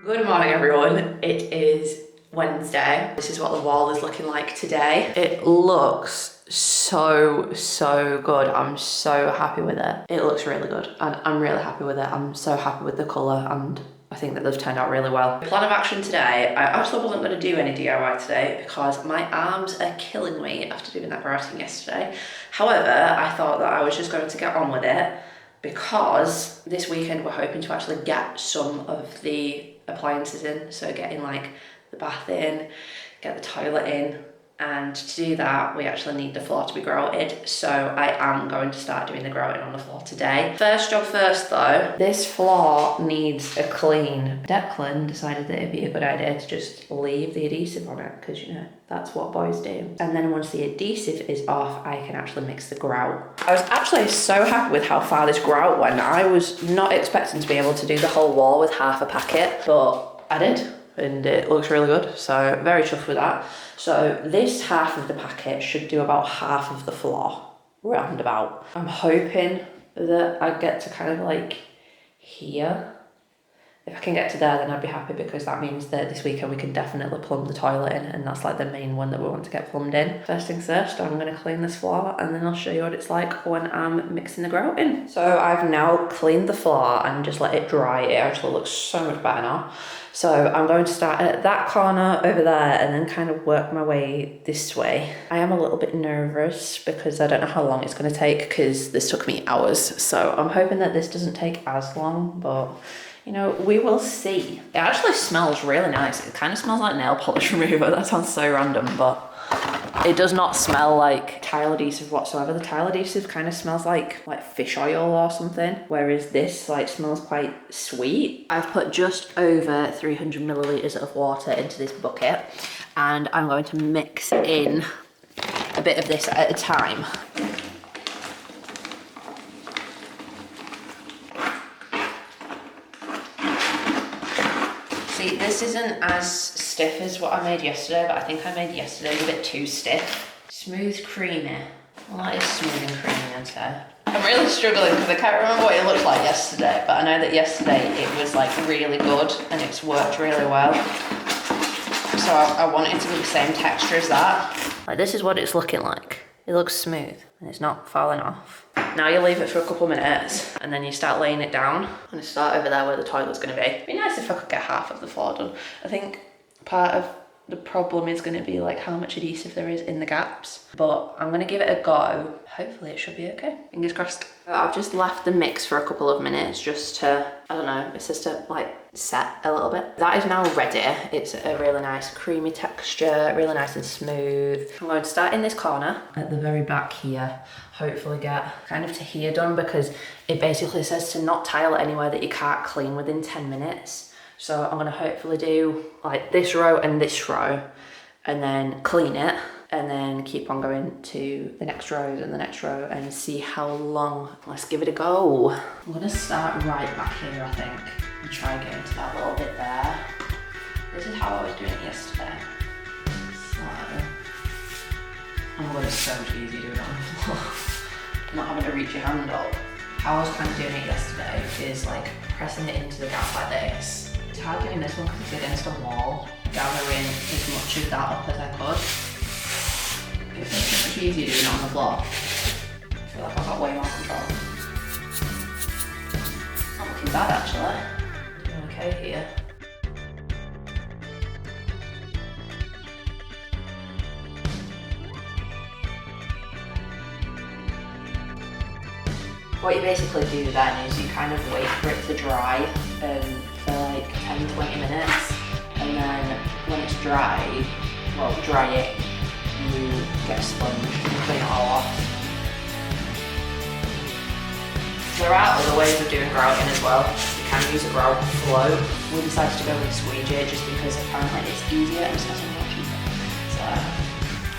Good morning everyone, it is Wednesday. This is what the wall is looking like today. It looks so good. I'm so happy with it. It looks really good and I'm really happy with it. I'm so happy with the colour and I think that they've turned out really well. Plan of action today, I actually wasn't going to do any DIY today because my arms are killing me after doing that grouting yesterday. However, I thought that I was just going to get on with it because this weekend we're hoping to actually get some of the appliances in, so getting like the bath in, get the toilet in, and to do that we actually need the floor to be grouted, so I am going to start doing the grouting on the floor today. First job first though, this floor needs a clean. Declan decided that it'd be a good idea to just leave the adhesive on it because, you know, that's what boys do. And then once the adhesive is off, I can actually mix the grout. I was actually so happy with how far this grout went. I was not expecting to be able to do the whole wall with half a packet, but I did, and it looks really good, so very chuffed with that. So this half of the packet should do about half of the floor, roundabout. I'm hoping that I get to kind of like here. If I can get to there, then I'd be happy because that means that this weekend we can definitely plumb the toilet in, and that's like the main one that we want to get plumbed in. First things first, I'm going to clean this floor and then I'll show you what it's like when I'm mixing the grout in. So I've now cleaned the floor and just let it dry. It actually looks so much better now. So I'm going to start at that corner over there and then kind of work my way this way. I am a little bit nervous because I don't know how long it's going to take because this took me hours. So I'm hoping that this doesn't take as long, but you know, we will see. It actually smells really nice. It kind of smells like nail polish remover. That sounds so random, but it does not smell like tile adhesive whatsoever. The tile adhesive kind of smells like fish oil or something, whereas this like smells quite sweet. I've put just over 300 milliliters of water into this bucket and I'm going to mix in a bit of this at a time. See, this isn't as stiff as what I made yesterday, but I think I made yesterday a bit too stiff. Smooth, creamy. Well, that is smooth and creamy, I'd say. I'm really struggling because I can't remember what it looked like yesterday, but I know that yesterday it was like really good and it's worked really well. So I want it to be the same texture as that. Like, this is what it's looking like. It looks smooth and it's not falling off. Now you leave it for a couple minutes and then you start laying it down. I'm gonna start over there where the toilet's gonna be. It'd be nice if I could get half of the floor done. I think part of the problem is gonna be like how much adhesive there is in the gaps, but I'm gonna give it a go. Hopefully it should be okay. Fingers crossed. I've just left the mix for a couple of minutes just to, I don't know, it's just to like set a little bit. That is now ready. It's a really nice creamy texture, really nice and smooth. I'm going to start in this corner at the very back here. Hopefully get kind of to here done because it basically says to not tile it anywhere that you can't clean within 10 minutes. So I'm gonna hopefully do like this row and this row and then clean it and then keep on going to the next rows and the next row and see how long. Let's give it a go. I'm gonna start right back here, I think, and try and get into that little bit there. This is how I was doing it yesterday. So, oh, it's so much easier doing it on the floor. Not having to reach your hand up. How I was kind of doing it yesterday is like pressing it into the gap like this. It's hard doing this one because it's against a wall, gathering as much of that up as I could. It's so much easier doing it on the floor. I feel like I've got way more control. Not looking bad actually. Doing okay here. What you basically do then is you kind of wait for it to dry for like 10-20 minutes, and then when it's dry, well, dry it, you get a sponge and clean it all off. There are other ways of doing grouting as well. You can use a grout float. We decided to go with a squeegee just because apparently it's easier and it's also more cheaper. So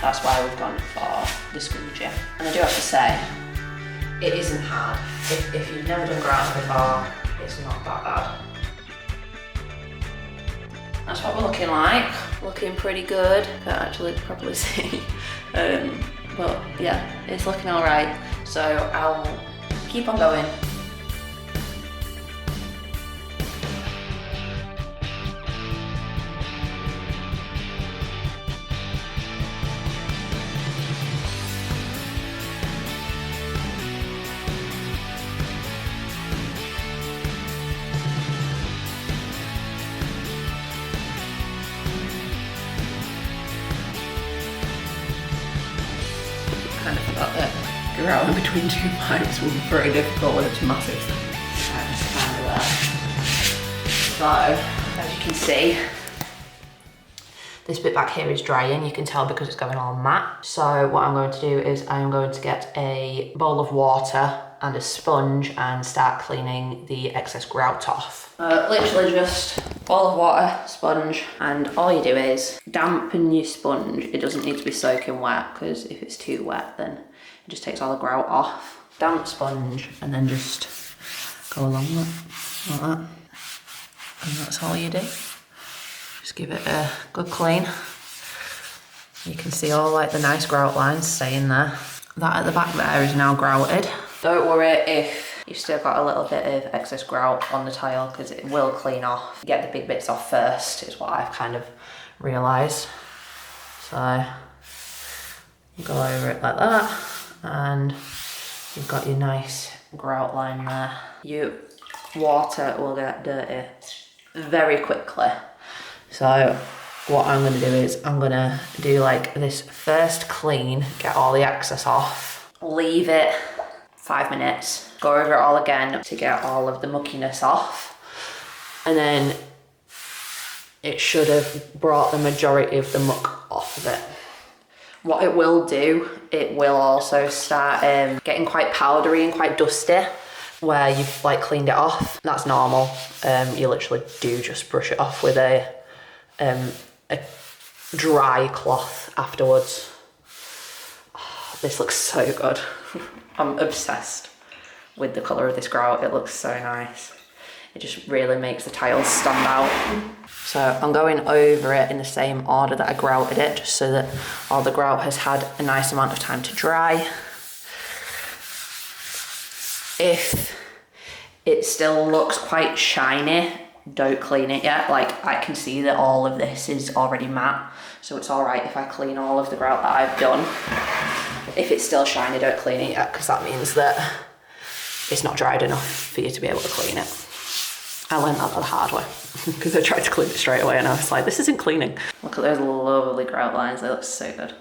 that's why we've gone for the squeegee. And I do have to say, it isn't hard. If you've never done grouting before, it's not that bad. That's what we're looking like. Looking pretty good. Can't actually properly see. But yeah, it's looking all right. So I'll keep on going. grout in between two pipes will be pretty difficult when it's massive. So, as you can see, this bit back here is drying. You can tell because it's going all matte. So what I'm going to do is I am going to get a bowl of water and a sponge and start cleaning the excess grout off. Literally just bowl of water, sponge, and all you do is dampen your sponge. It doesn't need to be soaking wet because if it's too wet then it just takes all the grout off. Damp sponge and then just go along with it, like that. And that's all you do. Just give it a good clean. You can see all like the nice grout lines staying there. That at the back there is now grouted. Don't worry if you've still got a little bit of excess grout on the tile because it will clean off. Get the big bits off first is what I've kind of realised. So you go over it like that and you've got your nice grout line there. Your water will get dirty very quickly. So what I'm going to do is I'm going to do like this first clean, get all the excess off, leave it 5 minutes, go over it all again to get all of the muckiness off, and then it should have brought the majority of the muck off of it. What it will do, it will also start getting quite powdery and quite dusty where you've like cleaned it off. That's normal. You literally do just brush it off with a dry cloth afterwards. Oh, this looks so good. I'm obsessed with the colour of this grout. It looks so nice. It just really makes the tiles stand out. So I'm going over it in the same order that I grouted it, just so that all the grout has had a nice amount of time to dry. If it still looks quite shiny, don't clean it yet. Like I can see that all of this is already matte, so it's all right if I clean all of the grout that I've done. If it's still shiny, don't clean it yet because that means that it's not dried enough for you to be able to clean it. I learned that the hard way because I tried to clean it straight away and I was like, this isn't cleaning. Look at those lovely grout lines, they look so good.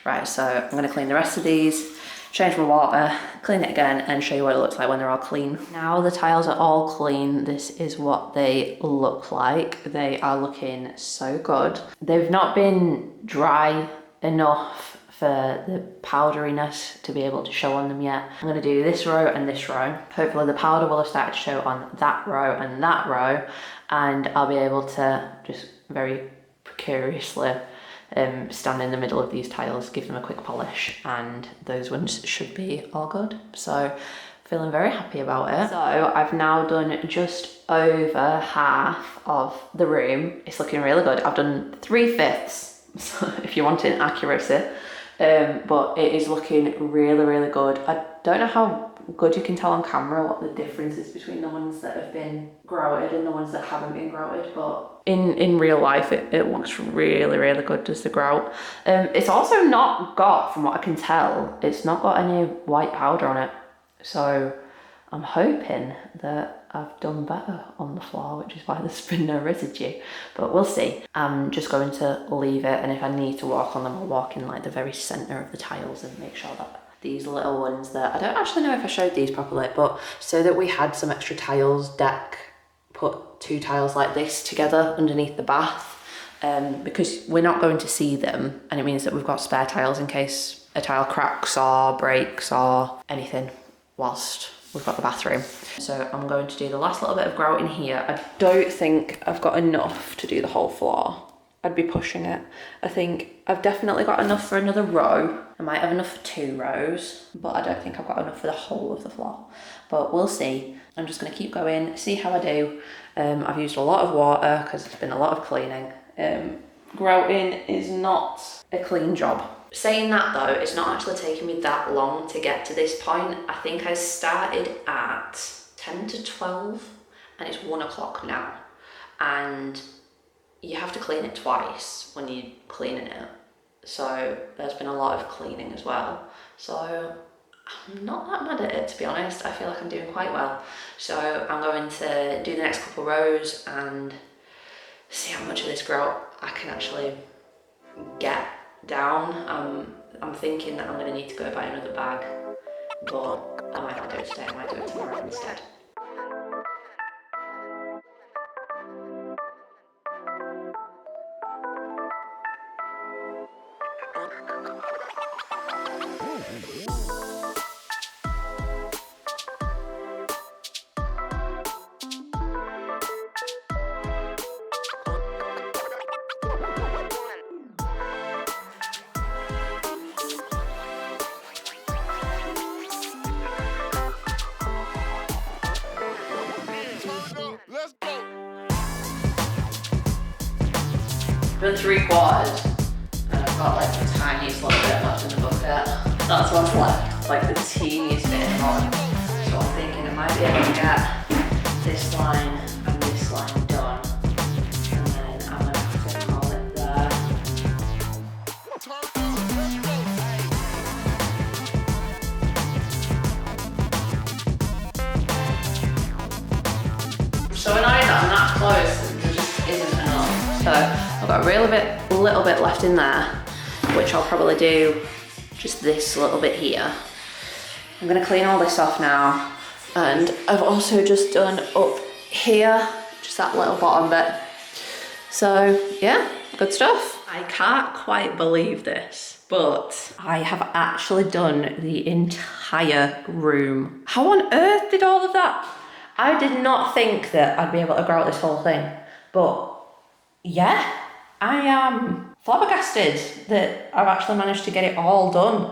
Right, so I'm gonna clean the rest of these, change my water, clean it again, and show you what it looks like when they're all clean. Now the tiles are all clean, this is what they look like. They are looking so good. They've not been dry enough for the powderiness to be able to show on them yet. I'm gonna do this row and this row. Hopefully the powder will have started to show on that row and that row, and I'll be able to just very precariously stand in the middle of these tiles, give them a quick polish, and those ones should be all good. So feeling very happy about it. So I've now done just over half of the room. It's looking really good. I've done 3/5, so if you want an accuracy, but it is looking really, really good. I don't know how good you can tell on camera what the difference is between the ones that have been grouted and the ones that haven't been grouted, but in real life it looks really, really good, does the grout. It's also not got, from what I can tell, it's not got any white powder on it, so I'm hoping that I've done better on the floor, which is why there's been no residue, but we'll see. I'm just going to leave it, and if I need to walk on them, I'll walk in like the very center of the tiles and make sure that these little ones that, I don't actually know if I showed these properly, but so that we had some extra tiles, Deck put 2 tiles like this together underneath the bath, because we're not going to see them, and it means that we've got spare tiles in case a tile cracks or breaks or anything whilst we've got the bathroom. So I'm going to do the last little bit of grout in here. I don't think I've got enough to do the whole floor. I'd be pushing it. I think I've definitely got enough for another row. I might have enough for 2 rows, but I don't think I've got enough for the whole of the floor. But we'll see. I'm just gonna keep going, see how I do. I've used a lot of water because it's been a lot of cleaning. Grouting is not a clean job. Saying that though, it's not actually taking me that long to get to this point. I think I started at 10 to 12 and it's 1 o'clock now. And you have to clean it twice when you're cleaning it. So there's been a lot of cleaning as well. So I'm not that mad at it, to be honest. I feel like I'm doing quite well. So I'm going to do the next couple rows and see how much of this grout I can actually get down. I'm thinking that I'm going to need to go buy another bag but I might not do it today, I might do it tomorrow instead. Done 3/4, and I've got like the tiniest little bit left in the bucket. That's what's left, like the teeniest bit of on. So I'm thinking I might be able to get this line and this line done, and then I'm gonna have to call it there. I'm so annoyed that I'm that close and there just isn't enough. So I've got a little bit left in there, which I'll probably do just this little bit here. I'm gonna clean all this off now, and I've also just done up here, just that little bottom bit. So yeah, good stuff. I can't quite believe this, but I have actually done the entire room. How on earth did all of that? I did not think that I'd be able to grout this whole thing, but yeah, I am flabbergasted that I've actually managed to get it all done.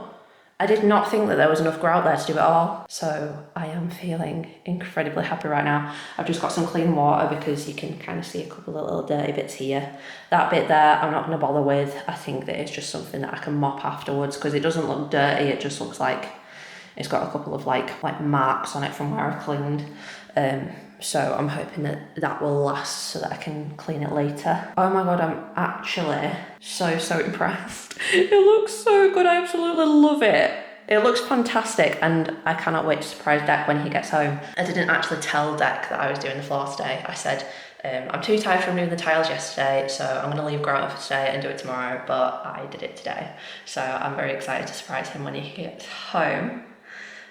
I did not think that there was enough grout there to do it all. So I am feeling incredibly happy right now. I've just got some clean water because you can kind of see a couple of little dirty bits here. That bit there, I'm not gonna bother with. I think that it's just something that I can mop afterwards because it doesn't look dirty. It just looks like it's got a couple of like marks on it from where I've cleaned. So I'm hoping that that will last so that I can clean it later. Oh my God, I'm actually so impressed. It looks so good, I absolutely love it. It looks fantastic, and I cannot wait to surprise Deck when he gets home. I didn't actually tell Deck that I was doing the floor today. I said, I'm too tired from doing the tiles yesterday, so I'm gonna leave grout for today and do it tomorrow, but I did it today. So I'm very excited to surprise him when he gets home.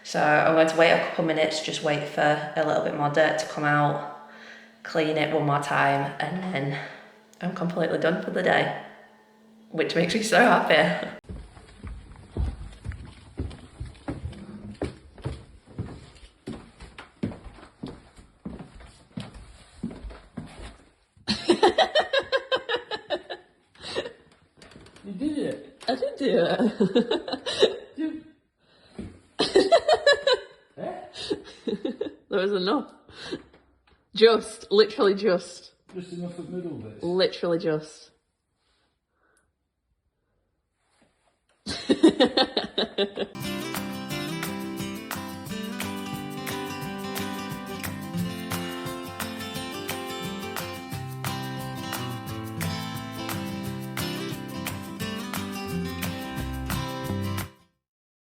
So I'm going to wait a couple minutes, just wait for a little bit more dirt to come out, clean it one more time, and then I'm completely done for the day, which makes me so happy. You did it. I did do it. There was enough. Literally just. Just enough of middle bits. Literally just.